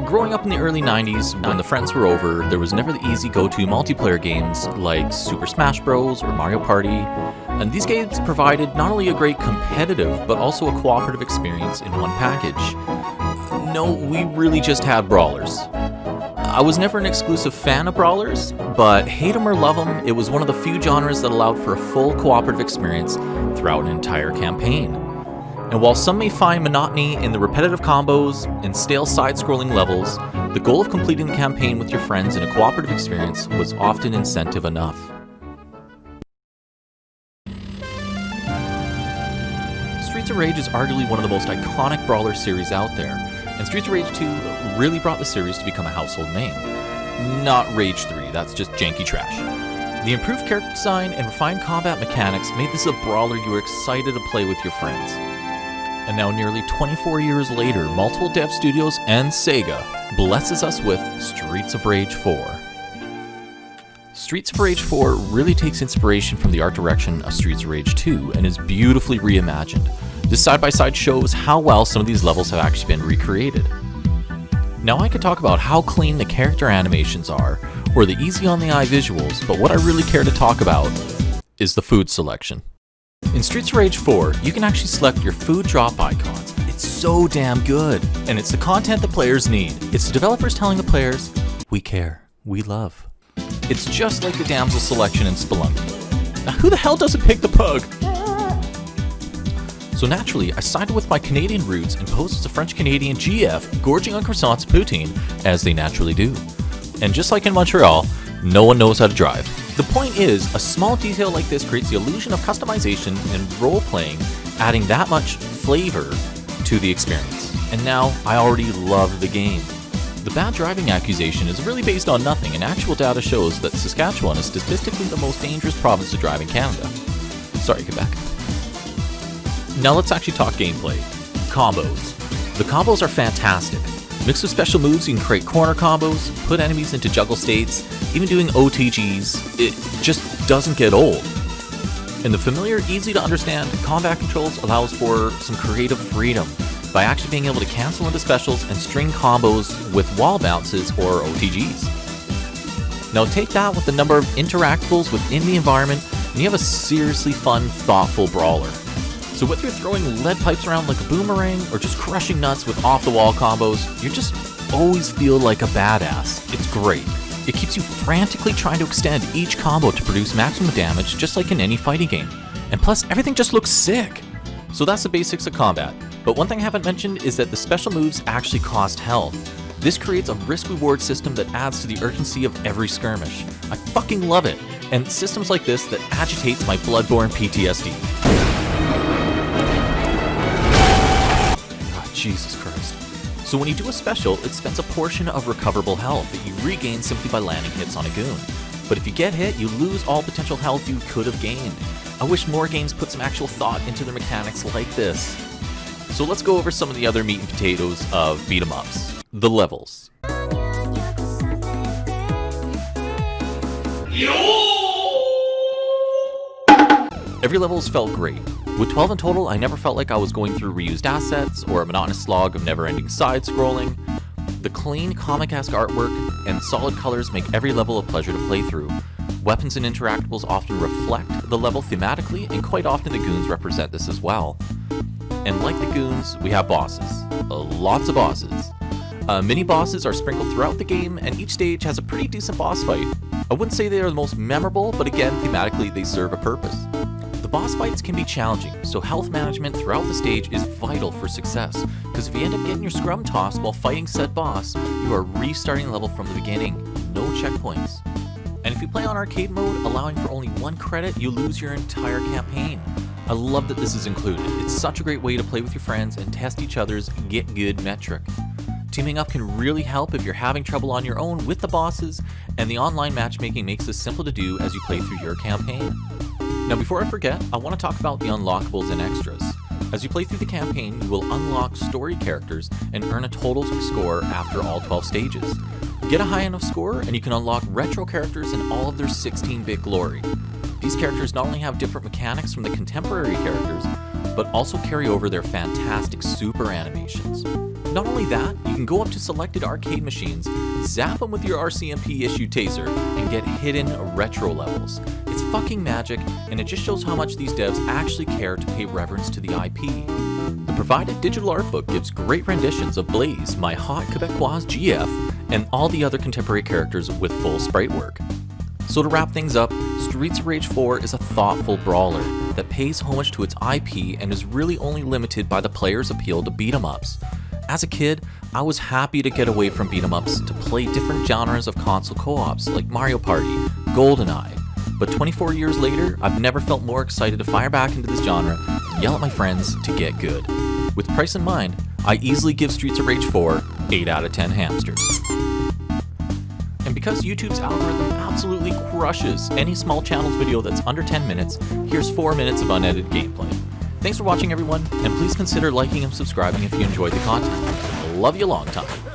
Growing up in the early 90s, when the friends were over, there was never the easy go-to multiplayer games like Super Smash Bros. Or Mario Party, and these games provided not only a great competitive, but also a cooperative experience in one package. No, we really just had brawlers. I was never an exclusive fan of brawlers, but hate 'em or love 'em, it was one of the few genres that allowed for a full cooperative experience throughout an entire campaign. And while some may find monotony in the repetitive combos and stale side-scrolling levels, the goal of completing the campaign with your friends in a cooperative experience was often incentive enough. Streets of Rage is arguably one of the most iconic brawler series out there, and Streets of Rage 2 really brought the series to become a household name. Not Rage 3, that's just janky trash. The improved character design and refined combat mechanics made this a brawler you were excited to play with your friends. And now nearly 24 years later, multiple dev studios and Sega blesses us with Streets of Rage 4. Streets of Rage 4 really takes inspiration from the art direction of Streets of Rage 2 and is beautifully reimagined. This side-by-side shows how well some of these levels have actually been recreated. Now I could talk about how clean the character animations are, or the easy on the eye visuals, but what I really care to talk about is the food selection. In Streets of Rage 4, you can actually select your food drop icons. It's so damn good, and it's the content the players need. It's the developers telling the players, we care, we love. It's just like the damsel selection in Spelunky. Now who the hell doesn't pick the pug? So naturally, I sided with my Canadian roots and posed as a French-Canadian GF, gorging on croissants and poutine, as they naturally do. And just like in Montreal, no one knows how to drive. The point is, a small detail like this creates the illusion of customization and role-playing, adding that much flavor to the experience. And now, I already love the game. The bad driving accusation is really based on nothing, and actual data shows that Saskatchewan is statistically the most dangerous province to drive in Canada. Sorry, Quebec. Now let's actually talk gameplay. Combos. The combos are fantastic. Mixed with special moves, you can create corner combos, put enemies into juggle states, even doing OTGs, it just doesn't get old. And the familiar, easy to understand combat controls allows for some creative freedom by actually being able to cancel into specials and string combos with wall bounces or OTGs. Now take that with the number of interactables within the environment, and you have a seriously fun, thoughtful brawler. So whether you're throwing lead pipes around like a boomerang or just crushing nuts with off-the-wall combos, you just always feel like a badass. It's great. It keeps you frantically trying to extend each combo to produce maximum damage, just like in any fighting game. And plus, everything just looks sick. So that's the basics of combat. But one thing I haven't mentioned is that the special moves actually cost health. This creates a risk-reward system that adds to the urgency of every skirmish. I fucking love it. And systems like this that agitates my bloodborne PTSD. Jesus Christ. So when you do a special, it spends a portion of recoverable health that you regain simply by landing hits on a goon. But if you get hit, you lose all potential health you could have gained. I wish more games put some actual thought into their mechanics like this. So let's go over some of the other meat and potatoes of beat-em-ups. The levels. Every level's felt great. With 12 in total, I never felt like I was going through reused assets or a monotonous slog of never-ending side-scrolling. The clean, comic-esque artwork and solid colors make every level a pleasure to play through. Weapons and interactables often reflect the level thematically, and quite often the goons represent this as well. And like the goons, we have bosses. Lots of bosses. Mini-bosses are sprinkled throughout the game, and each stage has a pretty decent boss fight. I wouldn't say they are the most memorable, but again, thematically they serve a purpose. The boss fights can be challenging, so health management throughout the stage is vital for success, because if you end up getting your scrum tossed while fighting said boss, you are restarting the level from the beginning, no checkpoints. And if you play on arcade mode, allowing for only 1 credit, you lose your entire campaign. I love that this is included. It's such a great way to play with your friends and test each other's get good metric. Teaming up can really help if you're having trouble on your own with the bosses, and the online matchmaking makes this simple to do as you play through your campaign. Now before I forget, I want to talk about the unlockables and extras. As you play through the campaign, you will unlock story characters and earn a total score after all 12 stages. Get a high enough score and you can unlock retro characters in all of their 16-bit glory. These characters not only have different mechanics from the contemporary characters, but also carry over their fantastic super animations. Not only that, you can go up to selected arcade machines, zap them with your RCMP-issued taser, and get hidden retro levels. It's fucking magic, and it just shows how much these devs actually care to pay reverence to the IP. The provided digital art book gives great renditions of Blaze, my hot Quebecois GF, and all the other contemporary characters with full sprite work. So to wrap things up, Streets of Rage 4 is a thoughtful brawler that pays homage to its IP and is really only limited by the player's appeal to beat-em-ups. As a kid, I was happy to get away from beat-em-ups to play different genres of console co-ops like Mario Party, GoldenEye. But 24 years later, I've never felt more excited to fire back into this genre and yell at my friends to get good. With price in mind, I easily give Streets of Rage 4 8 out of 10 hamsters. And because YouTube's algorithm absolutely crushes any small channel's video that's under 10 minutes, here's 4 minutes of unedited gameplay. Thanks for watching everyone, and please consider liking and subscribing if you enjoyed the content. Love you long time.